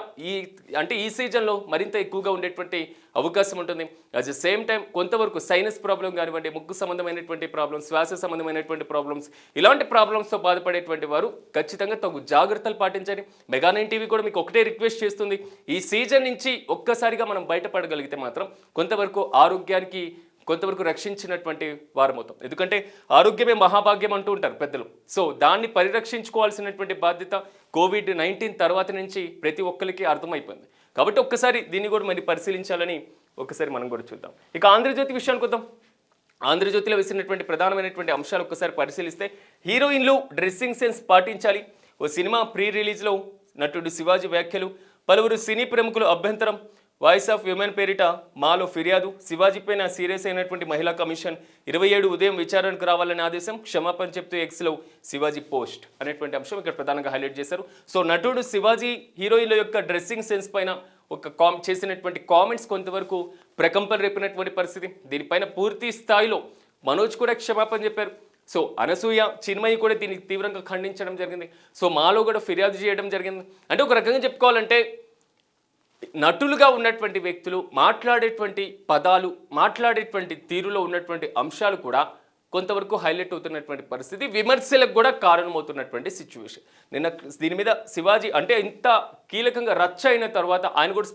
ఈ సీజన్లో మరింత ఎక్కువగా ఉండేటువంటి అవకాశం ఉంటుంది. అట్ ద సేమ్ టైం కొంతవరకు సైనస్ ప్రాబ్లం కానివ్వండి, ముక్కు సంబంధమైనటువంటి ప్రాబ్లమ్స్, శ్వాస సంబంధమైనటువంటి ప్రాబ్లమ్స్, ఇలాంటి ప్రాబ్లమ్స్తో బాధపడేటువంటి వారు ఖచ్చితంగా తగు జాగ్రత్తలు పాటించండి. మెగా 9 టీవీ కూడా మీకు ఒకటే రిక్వెస్ట్ చేస్తుంది, ఈ సీజన్ నుంచి ఒక్కసారిగా మనం బయటపడగలిగితే మాత్రం కొంతవరకు ఆరోగ్యానికి కొంతవరకు రక్షించినటువంటి వారమవుతాం. ఎందుకంటే ఆరోగ్యమే మహాభాగ్యం అంటూ ఉంటారు పెద్దలు. సో దాన్ని పరిరక్షించుకోవాల్సినటువంటి బాధ్యత కోవిడ్-19 తర్వాత నుంచి ప్రతి ఒక్కరికి అర్థమైపోయింది. కాబట్టి ఒక్కసారి దీన్ని కూడా మరి పరిశీలించాలని ఒకసారి మనం కూడా చూద్దాం. ఇక ఆంధ్రజ్యోతి విషయానికి వద్దాం. ఆంధ్రజ్యోతిలో వేసినటువంటి ప్రధానమైనటువంటి అంశాలు ఒక్కసారి పరిశీలిస్తే, హీరోయిన్లు డ్రెస్సింగ్ సెన్స్ పాటించాలి, ఓ సినిమా ప్రీ రిలీజ్లో నటుడు శివాజీ వ్యాఖ్యలు, పలువురు సినీ ప్రముఖులు అభ్యంతరం, వాయిస్ ఆఫ్ విమెన్ పేరిట మాలో ఫిర్యాదు, శివాజీపైన సీరియస్ అయినటువంటి మహిళా కమిషన్ 27 ఉదయం విచారణకు రావాలని ఆదేశం, క్షమాపణ చెప్తూ ఎక్స్లో శివాజీ పోస్ట్ అనేటువంటి అంశం ఇక్కడ ప్రధానంగా హైలైట్ చేశారు. సో నటుడు శివాజీ హీరోయిన్ల యొక్క డ్రెస్సింగ్ సెన్స్ పైన చేసినటువంటి కామెంట్స్ కొంతవరకు ప్రకంపన రేపినటువంటి పరిస్థితి. దీనిపైన పూర్తి స్థాయిలో మనోజ్ కూడా క్షమాపణ చెప్పారు. సో అనసూయ, చిన్మయి కూడా దీన్ని తీవ్రంగా ఖండించడం జరిగింది. సో మాలో కూడా ఫిర్యాదు చేయడం జరిగింది. అంటే ఒక రకంగా చెప్పుకోవాలంటే నటులుగా ఉన్నటువంటి వ్యక్తులు మాట్లాడేటువంటి పదాలు, మాట్లాడేటువంటి తీరులో ఉన్నటువంటి అంశాలు కూడా కొంతవరకు హైలైట్ అవుతున్నటువంటి పరిస్థితి, విమర్శలకు కూడా కారణమవుతున్నటువంటి సిచ్యువేషన్. నిన్న దీని మీద శివాజీ అంటే ఇంత కీలకంగా రచ్చ అయిన తర్వాత ఆయన కూడా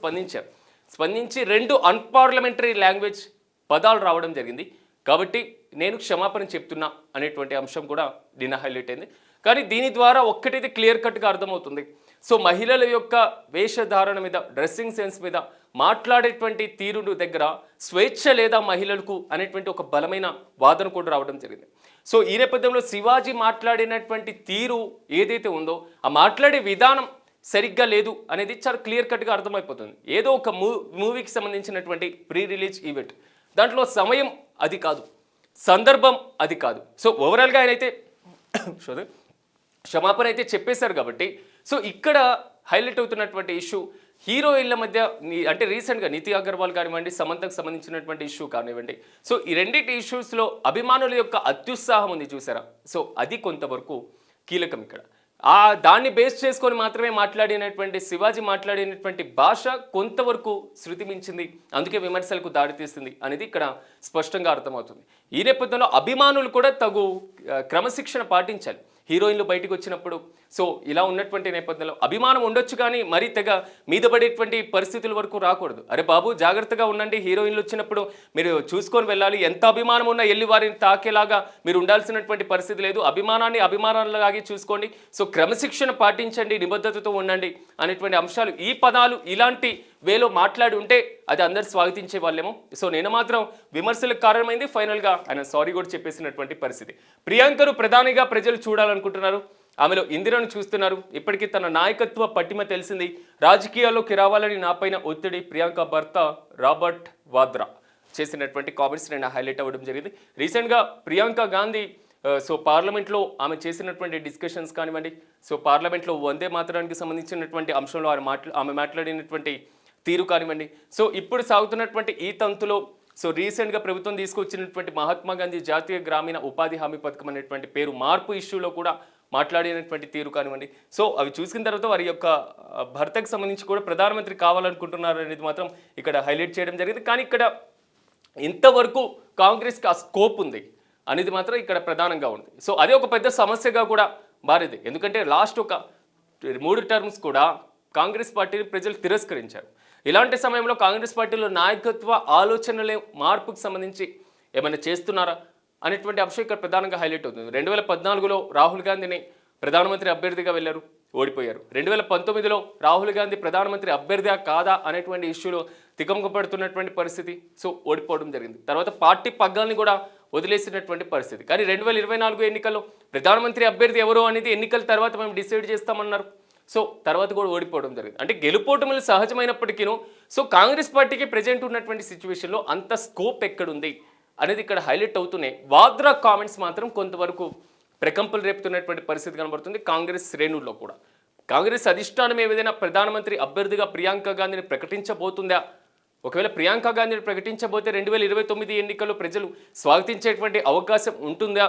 స్పందించి 2 అన్పార్లమెంటరీ లాంగ్వేజ్ పదాలు రావడం జరిగింది. కాబట్టి నేను క్షమాపణ చెప్తున్నా అనేటువంటి అంశం కూడా నిన్న హైలైట్ అయింది. కానీ దీని ద్వారా ఒక్కటైతే క్లియర్ కట్గా అర్థమవుతుంది, సో మహిళల యొక్క వేషధారణ మీద, డ్రెస్సింగ్ సెన్స్ మీద, మాట్లాడేటువంటి తీరు దగ్గర స్వేచ్ఛ లేదా మహిళలకు అనేటువంటి ఒక బలమైన వాదన కూడా రావడం జరిగింది. సో ఈ నేపథ్యంలో శివాజీ మాట్లాడినటువంటి తీరు ఏదైతే ఉందో ఆ మాట్లాడే విధానం సరిగ్గా లేదు అనేది చాలా క్లియర్ కట్గా అర్థమైపోతుంది. ఏదో ఒక మూవీకి సంబంధించినటువంటి ప్రీ రిలీజ్ ఈవెంట్, దాంట్లో సమయం అది కాదు, సందర్భం అది కాదు. సో ఓవరాల్గా ఆయన అయితే క్షమాపణ అయితే చెప్పేశారు. కాబట్టి సో ఇక్కడ హైలైట్ అవుతున్నటువంటి ఇష్యూ హీరోయిన్ల మధ్య, అంటే రీసెంట్గా నితి అగర్వాల్ కానివ్వండి, సమంతకు సంబంధించినటువంటి ఇష్యూ కానివ్వండి, సో ఈ రెండింటి ఇష్యూస్లో అభిమానుల యొక్క అత్యుత్సాహం ఉంది చూసారా. సో అది కొంతవరకు కీలకం ఇక్కడ. దాన్ని బేస్ చేసుకొని మాత్రమే మాట్లాడినటువంటి శివాజీ మాట్లాడినటువంటి భాష కొంతవరకు శృతి మించింది, అందుకే విమర్శలకు దారితీస్తుంది అనేది ఇక్కడ స్పష్టంగా అర్థమవుతుంది. ఈ నేపథ్యంలో అభిమానులు కూడా తగు క్రమశిక్షణ పాటించాలి. హీరోయిన్లు బయటకు వచ్చినప్పుడు సో ఇలా ఉన్నటువంటి నేపథ్యంలో అభిమానం ఉండొచ్చు, కానీ మరీ తెగ మీద పడేటువంటి పరిస్థితుల వరకు రాకూడదు. అరే బాబు జాగ్రత్తగా ఉండండి, హీరోయిన్లు వచ్చినప్పుడు మీరు చూసుకొని వెళ్ళాలి, ఎంత అభిమానం ఉన్నా వెళ్ళి వారిని తాకేలాగా మీరు ఉండాల్సినటువంటి పరిస్థితి లేదు, అభిమానాన్ని అభిమానాలలాగే చూసుకోండి, సో క్రమశిక్షణ పాటించండి, నిబద్ధతతో ఉండండి అనేటువంటి అంశాలు, ఈ పదాలు ఇలాంటి వేలో మాట్లాడి ఉంటే అది అందరు స్వాగతించే వాళ్ళేమో. సో నేను మాత్రం విమర్శలకు కారణమైంది, ఫైనల్గా ఆయన సారీ కూడా చెప్పేసినటువంటి పరిస్థితి. ప్రియాంకను ప్రధానిగా ప్రజలు చూడాలనుకుంటున్నారు, ఆమెలో ఇందిరను చూస్తున్నారు, ఇప్పటికీ తన నాయకత్వ పటిమ తెలిసింది, రాజకీయాల్లోకి రావాలని నాపైన ఒత్తిడి, ప్రియాంక భర్త రాబర్ట్ వాద్రా చేసినటువంటి కామెంట్స్ నేను హైలైట్ అవ్వడం జరిగింది. రీసెంట్గా ప్రియాంక గాంధీ సో పార్లమెంట్లో ఆమె చేసినటువంటి డిస్కషన్స్ కానివ్వండి, సో పార్లమెంట్లో వందే మాతరానికి సంబంధించినటువంటి అంశంలో ఆమె మాట్లాడినటువంటి తీరు కానివ్వండి, సో ఇప్పుడు సాగుతున్నటువంటి ఈ తంతులో సో రీసెంట్గా ప్రభుత్వం తీసుకొచ్చినటువంటి మహాత్మా గాంధీ జాతీయ గ్రామీణ ఉపాధి హామీ పథకం అనేటువంటి పేరు మార్పు ఇష్యూలో కూడా మాట్లాడినటువంటి తీరు కానివ్వండి, సో అవి చూసిన తర్వాత వారి యొక్క భర్తకు సంబంధించి కూడా ప్రధానమంత్రి కావాలనుకుంటున్నారు అనేది మాత్రం ఇక్కడ హైలైట్ చేయడం జరిగింది. కానీ ఇక్కడ ఇంతవరకు కాంగ్రెస్కి ఆ స్కోప్ ఉంది అనేది మాత్రం ఇక్కడ ప్రధానంగా ఉంది. సో అదే ఒక పెద్ద సమస్యగా కూడా మారింది. ఎందుకంటే లాస్ట్ ఒక 3 టర్మ్స్ కూడా కాంగ్రెస్ పార్టీని ప్రజలు తిరస్కరించారు. ఇలాంటి సమయంలో కాంగ్రెస్ పార్టీలో నాయకత్వ ఆలోచనలే మార్పుకు సంబంధించి ఏమైనా చేస్తున్నారా అనేటువంటి అంశం ఇక్కడ ప్రధానంగా హైలైట్ అవుతుంది. 2014లో రాహుల్ గాంధీని ప్రధానమంత్రి అభ్యర్థిగా వెళ్ళారు, ఓడిపోయారు. 2019లో రాహుల్ గాంధీ ప్రధానమంత్రి అభ్యర్థిగా కాదా అనేటువంటి ఇష్యూలో తికమకపడుతున్నటువంటి పరిస్థితి, సో ఓడిపోవడం జరిగింది. తర్వాత పార్టీ పగ్గాల్ని కూడా వదిలేసినటువంటి పరిస్థితి. కానీ 2024 ఎన్నికల్లో ప్రధానమంత్రి అభ్యర్థి ఎవరో అనేది ఎన్నికల తర్వాత మేము డిసైడ్ చేస్తామన్నారు. సో తర్వాత కూడా ఓడిపోవడం జరిగింది. అంటే గెలుపోటములు సహజమైనప్పటికీను సో కాంగ్రెస్ పార్టీకి ప్రజెంట్ ఉన్నటువంటి సిచ్యువేషన్లో అంత స్కోప్ ఎక్కడుంది అనేది ఇక్కడ హైలైట్ అవుతూనే వాద్రా కామెంట్స్ మాత్రం కొంతవరకు ప్రకంపలు రేపుతున్నటువంటి పరిస్థితి కనబడుతుంది కాంగ్రెస్ శ్రేణుల్లో కూడా. కాంగ్రెస్ అధిష్టానం ఏదైనా ప్రధానమంత్రి అభ్యర్థిగా ప్రియాంక గాంధీని ప్రకటించబోతుందా? ఒకవేళ ప్రియాంక గాంధీని ప్రకటించబోతే 2029 ఎన్నికల్లో ప్రజలు స్వాగతించేటువంటి అవకాశం ఉంటుందా?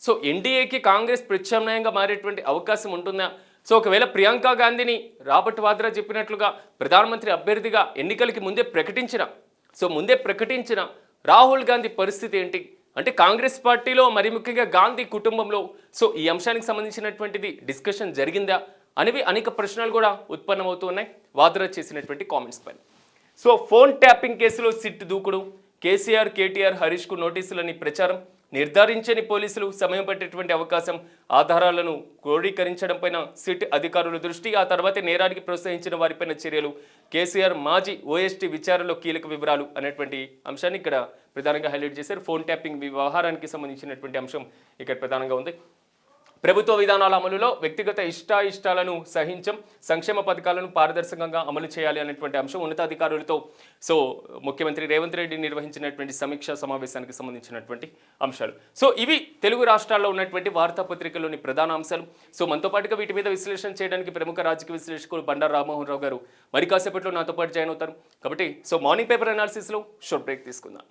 సో ఎన్డీఏకి కాంగ్రెస్ ప్రత్యామ్నాయంగా మారేటువంటి అవకాశం ఉంటుందా? సో ఒకవేళ ప్రియాంక గాంధీని రాబర్ట్ వాద్రా చెప్పినట్లుగా ప్రధానమంత్రి అభ్యర్థిగా ఎన్నికలకి ముందే ప్రకటించిన రాహుల్ గాంధీ పరిస్థితి ఏంటి? అంటే కాంగ్రెస్ పార్టీలో మరి ముఖ్యంగా గాంధీ కుటుంబంలో సో ఈ అంశానికి సంబంధించినటువంటిది డిస్కషన్ జరిగిందా అనేవి అనేక ప్రశ్నలు కూడా ఉత్పన్నమవుతూ ఉన్నాయి వాద్రా చేసినటువంటి కామెంట్స్ పైన. సో ఫోన్ ట్యాపింగ్ కేసులో సిట్ దూకుడు, కేసీఆర్, కేటీఆర్, హరీష్కు నోటీసులని ప్రచారం, నిర్ధారించని పోలీసులు సమయం పట్టేటువంటి అవకాశం, ఆధారాలను క్రోడీకరించడంపైన సిట్ అధికారుల దృష్టి, ఆ తర్వాతే నేరానికి ప్రోత్సహించిన వారిపైన చర్యలు, కేసీఆర్ మాజీ ఓఎస్టీ విచారణలో కీలక వివరాలు అనేటువంటి అంశాన్ని ఇక్కడ ప్రధానంగా హైలైట్ చేశారు. ఫోన్ ట్యాపింగ్ వ్యవహారానికి సంబంధించినటువంటి అంశం ఇక్కడ ప్రధానంగా ఉంది. ప్రభుత్వ విధానాల అమలులో వ్యక్తిగత ఇష్టాలను సంక్షేమ పథకాలను పారదర్శకంగా అమలు చేయాలి అనేటువంటి అంశం ఉన్నతాధికారులతో సో ముఖ్యమంత్రి రేవంత్ రెడ్డి నిర్వహించినటువంటి సమీక్షా సమావేశానికి సంబంధించినటువంటి అంశాలు. సో ఇవి తెలుగు రాష్ట్రాల్లో ఉన్నటువంటి వార్తాపత్రికలోని ప్రధాన అంశాలు. సో మనతో పాటుగా వీటి మీద విశ్లేషణ చేయడానికి ప్రముఖ రాజకీయ విశ్లేషకులు బండారు రామ్మోహన్ రావు గారు మరి కాసేపట్లో నాతో పాటు జాయిన్ అవుతారు. కాబట్టి సో మార్నింగ్ పేపర్ అనాలిసిస్లో షార్ట్ బ్రేక్ తీసుకుందాం.